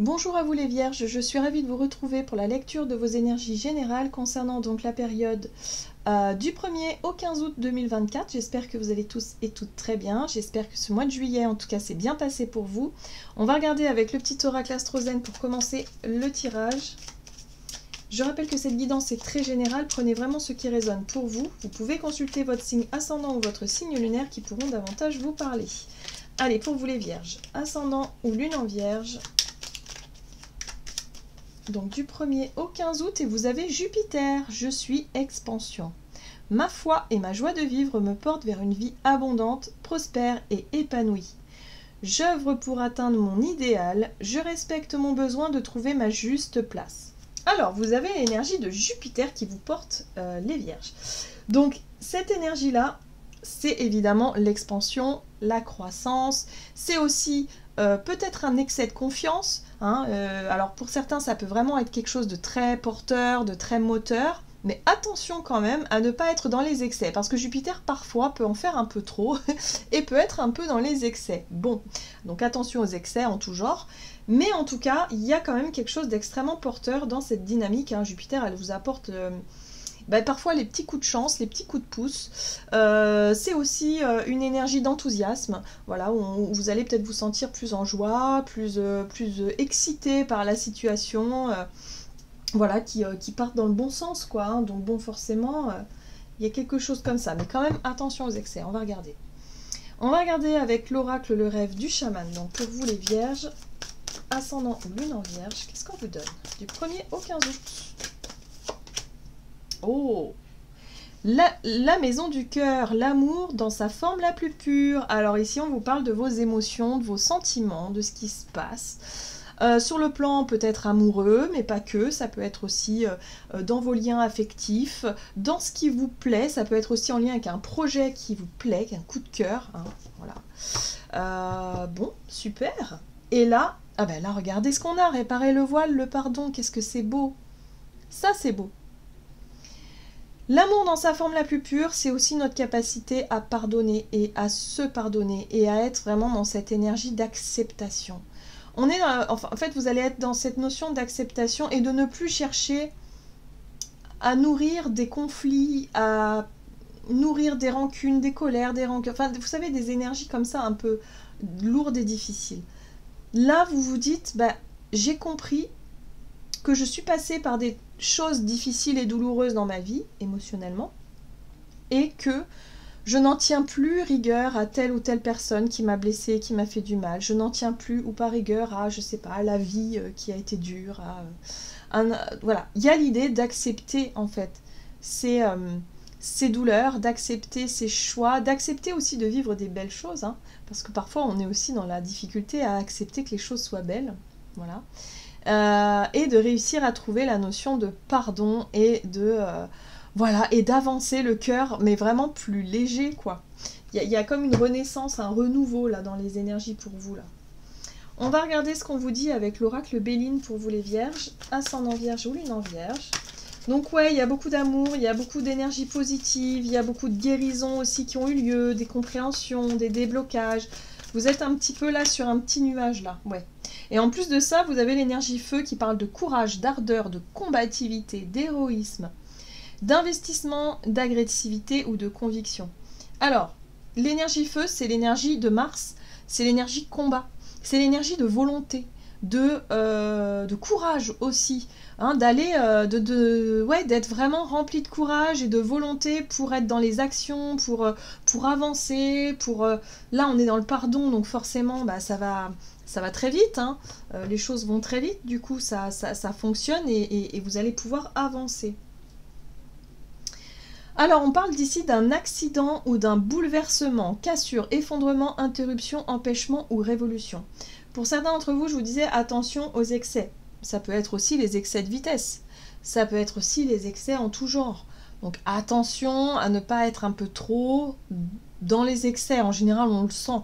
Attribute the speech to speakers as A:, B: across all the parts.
A: Bonjour à vous les Vierges, je suis ravie de vous retrouver pour la lecture de vos énergies générales concernant donc la période du 1er au 15 août 2024. J'espère que vous allez tous et toutes très bien. J'espère que ce mois de juillet, en tout cas, s'est bien passé pour vous. On va regarder avec le petit oracle astrozène pour commencer le tirage. Je rappelle que cette guidance est très générale. Prenez vraiment ce qui résonne pour vous. Vous pouvez consulter votre signe ascendant ou votre signe lunaire qui pourront davantage vous parler. Allez, pour vous les Vierges, ascendant ou lune en Vierge. Donc du 1er au 15 août, et vous avez Jupiter, je suis expansion. Ma foi et ma joie de vivre me portent vers une vie abondante, prospère et épanouie. J'œuvre pour atteindre mon idéal, je respecte mon besoin de trouver ma juste place. Alors, vous avez l'énergie de Jupiter qui vous porte les Vierges. Donc, cette énergie-là, c'est évidemment l'expansion, la croissance, c'est aussi peut-être un excès de confiance. Alors pour certains, ça peut vraiment être quelque chose de très porteur, de très moteur, mais attention quand même à ne pas être dans les excès, parce que Jupiter parfois peut en faire un peu trop et peut être un peu dans les excès. Bon, donc attention aux excès en tout genre, mais en tout cas, il y a quand même quelque chose d'extrêmement porteur dans cette dynamique. Jupiter, elle vous apporte... parfois les petits coups de chance, les petits coups de pouce. C'est aussi une énergie d'enthousiasme, voilà, où vous allez peut-être vous sentir plus en joie, plus excité par la situation, voilà, qui partent dans le bon sens, quoi. Donc bon, forcément, il y a quelque chose comme ça. Mais quand même, attention aux excès, on va regarder. On va regarder avec l'oracle le rêve du chaman. Donc pour vous les Vierges, ascendant ou lune en Vierge, qu'est-ce qu'on vous donne du 1er au 15 août? Oh, la maison du cœur, l'amour dans sa forme la plus pure. Alors ici, on vous parle de vos émotions, de vos sentiments, de ce qui se passe. Sur le plan peut-être amoureux, mais pas que. Ça peut être aussi dans vos liens affectifs, dans ce qui vous plaît. Ça peut être aussi en lien avec un projet qui vous plaît, un coup de cœur. Voilà. Bon, super. Et là, là, regardez ce qu'on a. Réparer le voile, le pardon. Qu'est-ce que c'est beau. Ça, c'est beau. L'amour dans sa forme la plus pure, c'est aussi notre capacité à pardonner et à se pardonner et à être vraiment dans cette énergie d'acceptation. En fait, vous allez être dans cette notion d'acceptation et de ne plus chercher à nourrir des conflits, à nourrir des rancunes, des colères, des rancœurs. Enfin, vous savez, des énergies comme ça un peu lourdes et difficiles. Là, vous vous dites, j'ai compris que je suis passée par des choses difficiles et douloureuses dans ma vie, émotionnellement, et que je n'en tiens plus rigueur à telle ou telle personne qui m'a blessée, qui m'a fait du mal. Je n'en tiens plus, ou pas rigueur à, je sais pas, à la vie qui a été dure. Voilà, il y a l'idée d'accepter, en fait, ces douleurs, d'accepter ces choix, d'accepter aussi de vivre des belles choses, parce que parfois on est aussi dans la difficulté à accepter que les choses soient belles. Voilà. Et de réussir à trouver la notion de pardon et et d'avancer le cœur, mais vraiment plus léger, quoi. Il y a comme une renaissance, un renouveau là dans les énergies pour vous là. On va regarder ce qu'on vous dit avec l'oracle Béline pour vous les Vierges, ascendant Vierge ou lune en Vierge. Donc ouais, il y a beaucoup d'amour, il y a beaucoup d'énergie positive, il y a beaucoup de guérisons aussi qui ont eu lieu, des compréhensions, des déblocages. Vous êtes un petit peu là sur un petit nuage là, ouais. Et en plus de ça, vous avez l'énergie feu qui parle de courage, d'ardeur, de combativité, d'héroïsme, d'investissement, d'agressivité ou de conviction. Alors, l'énergie feu, c'est l'énergie de Mars, c'est l'énergie combat, c'est l'énergie de volonté, de courage aussi, d'aller, d'être vraiment rempli de courage et de volonté pour être dans les actions, pour avancer, là on est dans le pardon, donc forcément ça va très vite, les choses vont très vite, du coup ça fonctionne et vous allez pouvoir avancer. Alors on parle d'ici d'un accident ou d'un bouleversement, cassure, effondrement, interruption, empêchement ou révolution. Pour certains d'entre vous, je vous disais attention aux excès. Ça peut être aussi les excès de vitesse. Ça peut être aussi les excès en tout genre. Donc attention à ne pas être un peu trop dans les excès. En général, on le sent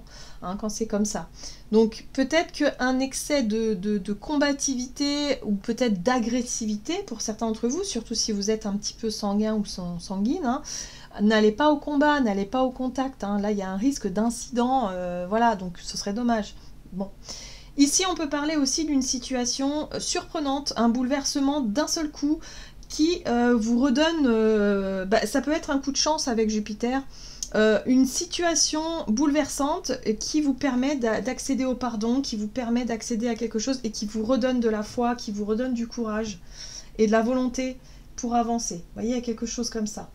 A: quand c'est comme ça. Donc peut-être qu'un excès de combativité ou peut-être d'agressivité pour certains d'entre vous, surtout si vous êtes un petit peu sanguin ou sanguine, n'allez pas au combat, n'allez pas au contact. Là, il y a un risque d'incident. Voilà, donc ce serait dommage. Bon. Ici, on peut parler aussi d'une situation surprenante, un bouleversement d'un seul coup qui vous redonne, ça peut être un coup de chance avec Jupiter, une situation bouleversante qui vous permet d'accéder au pardon, qui vous permet d'accéder à quelque chose et qui vous redonne de la foi, qui vous redonne du courage et de la volonté pour avancer. Vous voyez, il y a quelque chose comme ça.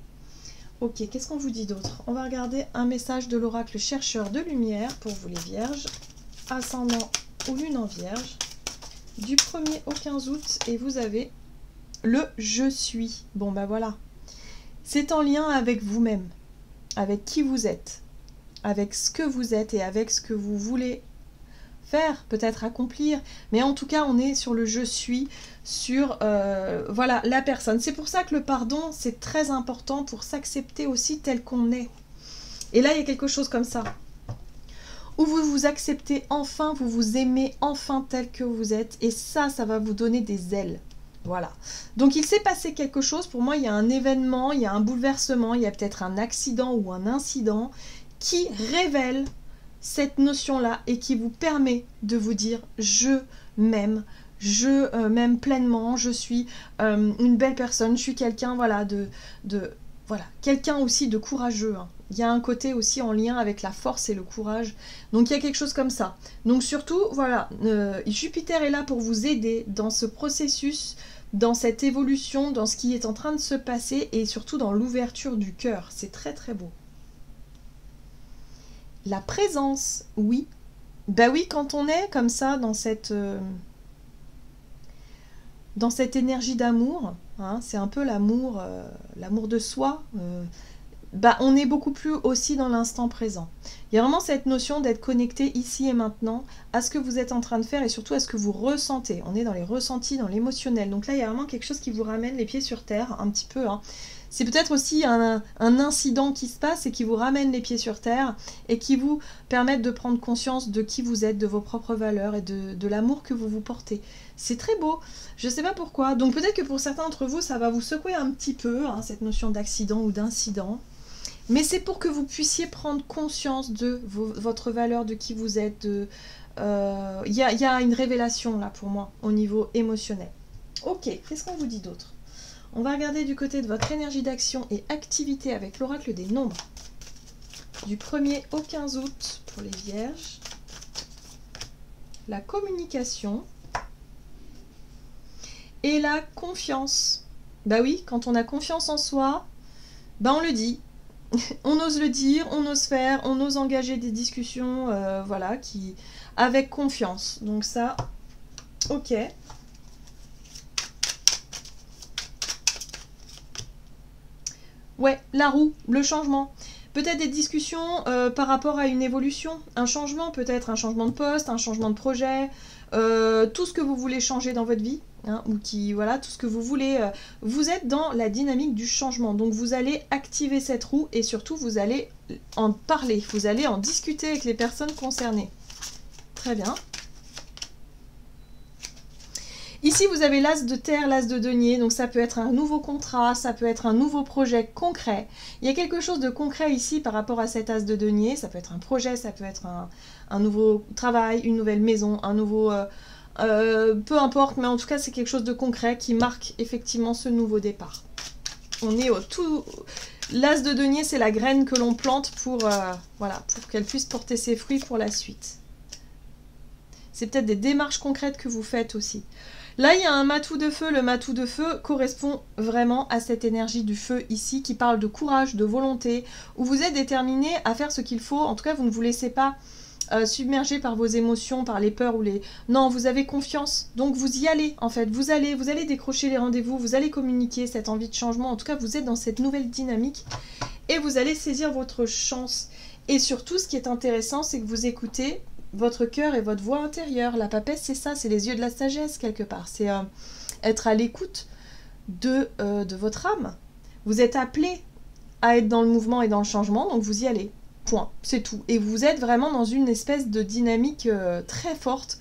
A: Ok, qu'est-ce qu'on vous dit d'autre? On va regarder un message de l'oracle chercheur de lumière pour vous les vierges, ascendant ou lune en vierge, du 1er au 15 août, et vous avez le je suis. Bon bah voilà, c'est en lien avec vous-même, avec qui vous êtes, avec ce que vous êtes et avec ce que vous voulez faire, peut-être accomplir, mais en tout cas on est sur le je suis, sur voilà, la personne. C'est pour ça que le pardon c'est très important pour s'accepter aussi tel qu'on est. Et là il y a quelque chose comme ça, où vous vous acceptez enfin, vous vous aimez enfin tel que vous êtes, et ça va vous donner des ailes. Voilà. Donc il s'est passé quelque chose, pour moi il y a un événement, il y a un bouleversement, il y a peut-être un accident ou un incident qui révèle cette notion-là et qui vous permet de vous dire je m'aime pleinement, je suis une belle personne, je suis quelqu'un voilà, voilà, quelqu'un aussi de courageux. Hein. Il y a un côté aussi en lien avec la force et le courage. Donc il y a quelque chose comme ça. Donc surtout, voilà, Jupiter est là pour vous aider dans ce processus, dans cette évolution, dans ce qui est en train de se passer et surtout dans l'ouverture du cœur. C'est très très beau. La présence, oui. Bah oui, quand on est comme ça dans cette énergie d'amour, hein, c'est un peu l'amour de soi, on est beaucoup plus aussi dans l'instant présent. Il y a vraiment cette notion d'être connecté ici et maintenant à ce que vous êtes en train de faire et surtout à ce que vous ressentez. On est dans les ressentis, dans l'émotionnel. Donc là, il y a vraiment quelque chose qui vous ramène les pieds sur terre, un petit peu, hein. C'est peut-être aussi un incident qui se passe et qui vous ramène les pieds sur terre et qui vous permettent de prendre conscience de qui vous êtes, de vos propres valeurs et de l'amour que vous vous portez. C'est très beau, je ne sais pas pourquoi. Donc peut-être que pour certains d'entre vous, ça va vous secouer un petit peu, hein, cette notion d'accident ou d'incident. Mais c'est pour que vous puissiez prendre conscience de votre valeur, de qui vous êtes. Il y a une révélation là pour moi au niveau émotionnel. Ok, qu'est-ce qu'on vous dit d'autre? On va regarder du côté de votre énergie d'action et activité avec l'oracle des nombres. Du 1er au 15 août pour les vierges. La communication. Et la confiance. Bah oui, quand on a confiance en soi, on le dit. On ose le dire, on ose faire, on ose engager des discussions, voilà, avec confiance. Donc ça, ok. Ouais, la roue, le changement. Peut-être des discussions par rapport à une évolution, un changement, peut-être un changement de poste, un changement de projet, tout ce que vous voulez changer dans votre vie, hein, ou voilà, tout ce que vous voulez. Vous êtes dans la dynamique du changement, donc vous allez activer cette roue et surtout vous allez en parler, vous allez en discuter avec les personnes concernées. Très bien. Ici, vous avez l'as de terre, l'as de denier, donc ça peut être un nouveau contrat, ça peut être un nouveau projet concret. Il y a quelque chose de concret ici par rapport à cet as de denier, ça peut être un projet, ça peut être un nouveau travail, une nouvelle maison, un nouveau... peu importe, mais en tout cas, c'est quelque chose de concret qui marque effectivement ce nouveau départ. On est au tout... L'as de denier, c'est la graine que l'on plante pour, voilà, pour qu'elle puisse porter ses fruits pour la suite. C'est peut-être des démarches concrètes que vous faites aussi. Là, il y a un matou de feu. Le matou de feu correspond vraiment à cette énergie du feu ici qui parle de courage, de volonté, où vous êtes déterminé à faire ce qu'il faut. En tout cas, vous ne vous laissez pas submerger par vos émotions, par les peurs ou les... Non, vous avez confiance. Donc, vous y allez, en fait. Vous allez décrocher les rendez-vous, vous allez communiquer cette envie de changement. En tout cas, vous êtes dans cette nouvelle dynamique et vous allez saisir votre chance. Et surtout, ce qui est intéressant, c'est que vous écoutez votre cœur et votre voix intérieure. La papesse, c'est ça, c'est les yeux de la sagesse quelque part. C'est être à l'écoute de votre âme. Vous êtes appelé à être dans le mouvement et dans le changement, donc vous y allez. Point, c'est tout. Et vous êtes vraiment dans une espèce de dynamique très forte,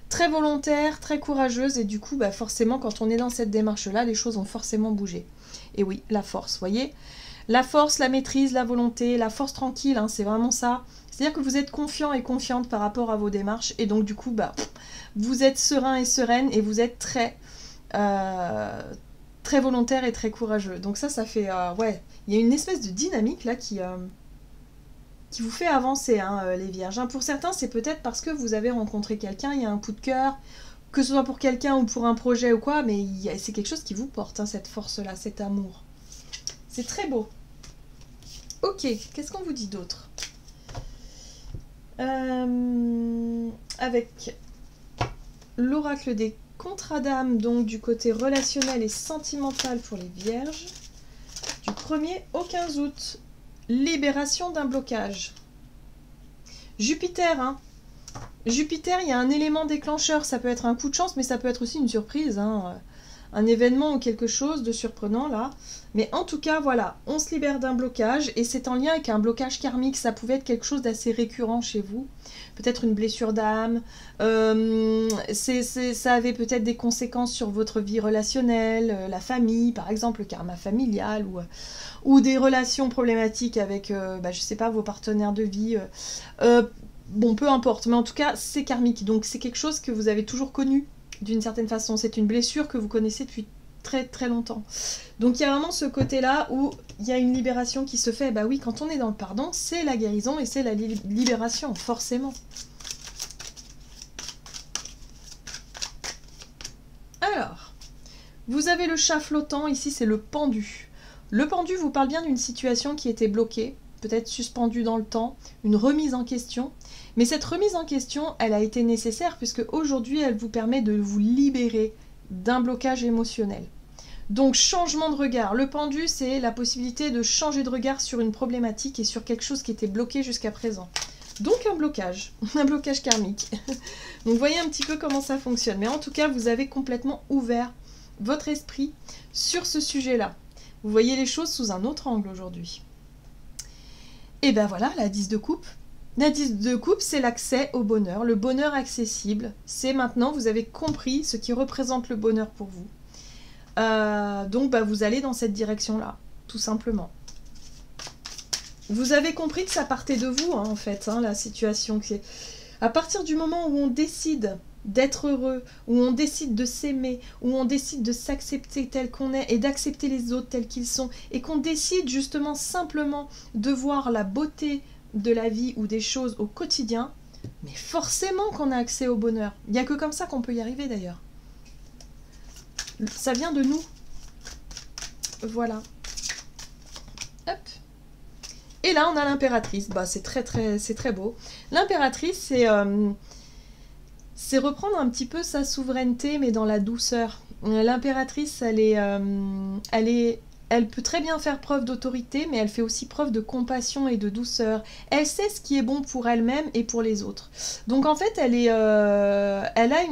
A: très volontaire, très courageuse. Et du coup, forcément, quand on est dans cette démarche-là, les choses vont forcément bouger. Et oui, la force, voyez ? La force, la maîtrise, la volonté, la force tranquille, hein, c'est vraiment ça. C'est-à-dire que vous êtes confiant et confiante par rapport à vos démarches et donc du coup, bah, vous êtes serein et sereine et vous êtes très, très volontaire et très courageux. Donc ça fait, ouais, il y a une espèce de dynamique là qui vous fait avancer, hein, les vierges. Hein. Pour certains, c'est peut-être parce que vous avez rencontré quelqu'un, il y a un coup de cœur, que ce soit pour quelqu'un ou pour un projet ou quoi, mais c'est quelque chose qui vous porte, hein, cette force-là, cet amour. C'est très beau. Ok, qu'est-ce qu'on vous dit d'autre? Avec l'oracle des contrats d'âme, donc du côté relationnel et sentimental pour les vierges, du 1er au 15 août, libération d'un blocage. Jupiter, hein. Jupiter, il y a un élément déclencheur, ça peut être un coup de chance, mais ça peut être aussi une surprise, hein. Un événement ou quelque chose de surprenant là. Mais en tout cas, voilà, on se libère d'un blocage et c'est en lien avec un blocage karmique. Ça pouvait être quelque chose d'assez récurrent chez vous. Peut-être une blessure d'âme. Ça avait peut-être des conséquences sur votre vie relationnelle, la famille, par exemple, le karma familial ou des relations problématiques avec, je sais pas, vos partenaires de vie. Bon, peu importe, mais en tout cas, c'est karmique. Donc c'est quelque chose que vous avez toujours connu. D'une certaine façon, c'est une blessure que vous connaissez depuis très très longtemps. Donc il y a vraiment ce côté-là où il y a une libération qui se fait. Bah oui, quand on est dans le pardon, c'est la guérison et c'est la libération, forcément. Alors, vous avez le chat flottant, ici c'est le pendu. Le pendu vous parle bien d'une situation qui était bloquée, peut-être suspendue dans le temps, une remise en question. Mais cette remise en question, elle a été nécessaire puisque aujourd'hui, elle vous permet de vous libérer d'un blocage émotionnel. Donc, changement de regard. Le pendu, c'est la possibilité de changer de regard sur une problématique et sur quelque chose qui était bloqué jusqu'à présent. Donc, un blocage karmique. Donc, vous voyez un petit peu comment ça fonctionne. Mais en tout cas, vous avez complètement ouvert votre esprit sur ce sujet-là. Vous voyez les choses sous un autre angle aujourd'hui. Et ben voilà, la 10 de coupe. La 10 de coupe, c'est l'accès au bonheur, le bonheur accessible. C'est maintenant, vous avez compris ce qui représente le bonheur pour vous. Donc, vous allez dans cette direction-là, tout simplement. Vous avez compris que ça partait de vous, hein, en fait, hein, la situation. À partir du moment où on décide d'être heureux, où on décide de s'aimer, où on décide de s'accepter tel qu'on est et d'accepter les autres tels qu'ils sont, et qu'on décide justement simplement de voir la beauté de la vie ou des choses au quotidien, mais forcément qu'on a accès au bonheur. Il n'y a que comme ça qu'on peut y arriver d'ailleurs. Ça vient de nous. Voilà. Hop. Et là, on a l'impératrice. C'est très beau. L'impératrice, c'est reprendre un petit peu sa souveraineté, mais dans la douceur. L'impératrice, elle peut très bien faire preuve d'autorité, mais elle fait aussi preuve de compassion et de douceur. Elle sait ce qui est bon pour elle-même et pour les autres. Donc en fait, elle a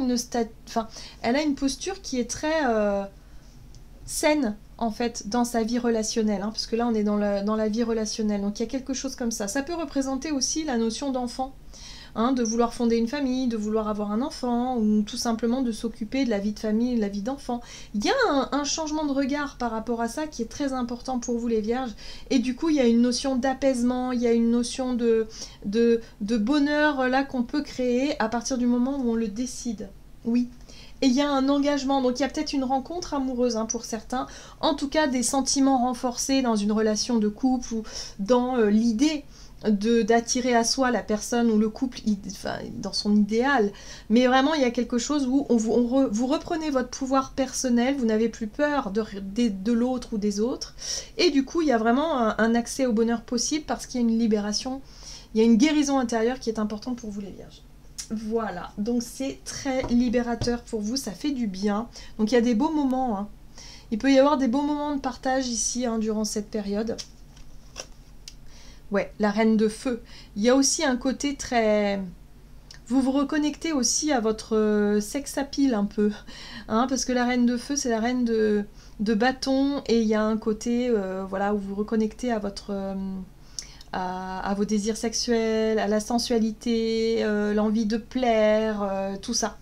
A: une posture qui est très saine, en fait, dans sa vie relationnelle. Hein, parce que là, on est dans la vie relationnelle. Donc il y a quelque chose comme ça. Ça peut représenter aussi la notion d'enfant. Hein, de vouloir fonder une famille, de vouloir avoir un enfant, ou tout simplement de s'occuper de la vie de famille, de la vie d'enfant. Il y a un changement de regard par rapport à ça qui est très important pour vous les vierges, et du coup il y a une notion d'apaisement, il y a une notion de bonheur là qu'on peut créer à partir du moment où on le décide. Oui. Et il y a un engagement, donc il y a peut-être une rencontre amoureuse hein, pour certains, en tout cas des sentiments renforcés dans une relation de couple ou dans l'idée d'attirer à soi la personne ou le couple dans son idéal, mais vraiment il y a quelque chose où vous reprenez votre pouvoir personnel, vous n'avez plus peur de l'autre ou des autres, et du coup il y a vraiment un accès au bonheur possible parce qu'il y a une libération, il y a une guérison intérieure qui est importante pour vous les vierges. Voilà, donc c'est très libérateur pour vous, ça fait du bien, donc il y a des beaux moments, hein. Il peut y avoir des beaux moments de partage ici hein, durant cette période. Ouais, la reine de feu. Il y a aussi un côté très... Vous vous reconnectez aussi à votre sex appeal un peu. Hein, parce que la reine de feu, c'est la reine de bâton. Et il y a un côté voilà, où vous vous reconnectez à à vos désirs sexuels, à la sensualité, l'envie de plaire, tout ça.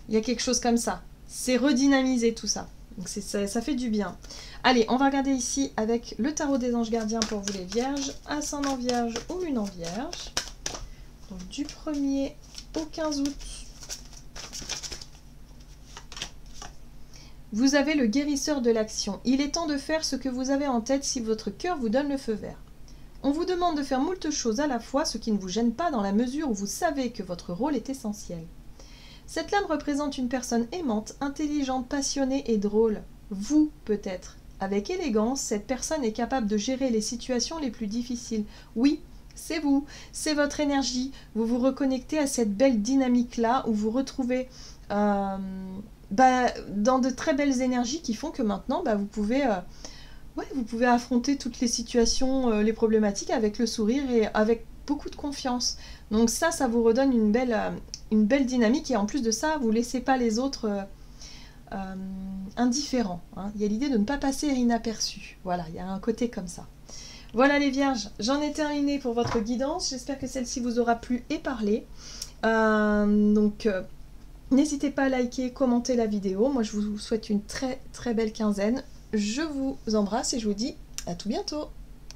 A: Il y a quelque chose comme ça. C'est redynamiser tout ça. Donc ça fait du bien. Allez, on va regarder ici avec le tarot des anges gardiens pour vous les vierges, ascendant vierge ou lune en vierge. Donc, du 1er au 15 août. Vous avez le guérisseur de l'action. Il est temps de faire ce que vous avez en tête si votre cœur vous donne le feu vert. On vous demande de faire moult choses à la fois, ce qui ne vous gêne pas dans la mesure où vous savez que votre rôle est essentiel. Cette lame représente une personne aimante, intelligente, passionnée et drôle. Vous, peut-être. Avec élégance, cette personne est capable de gérer les situations les plus difficiles. Oui, c'est vous, c'est votre énergie. Vous vous reconnectez à cette belle dynamique-là où vous retrouvez dans de très belles énergies qui font que maintenant, vous pouvez affronter toutes les situations, les problématiques avec le sourire et avec beaucoup de confiance. Donc ça vous redonne une belle dynamique et en plus de ça, vous ne laissez pas les autres indifférents. Hein. Il y a l'idée de ne pas passer inaperçu. Voilà, il y a un côté comme ça. Voilà les vierges, j'en ai terminé pour votre guidance. J'espère que celle-ci vous aura plu et parlé. N'hésitez pas à liker, commenter la vidéo. Moi, je vous souhaite une très très belle quinzaine. Je vous embrasse et je vous dis à tout bientôt.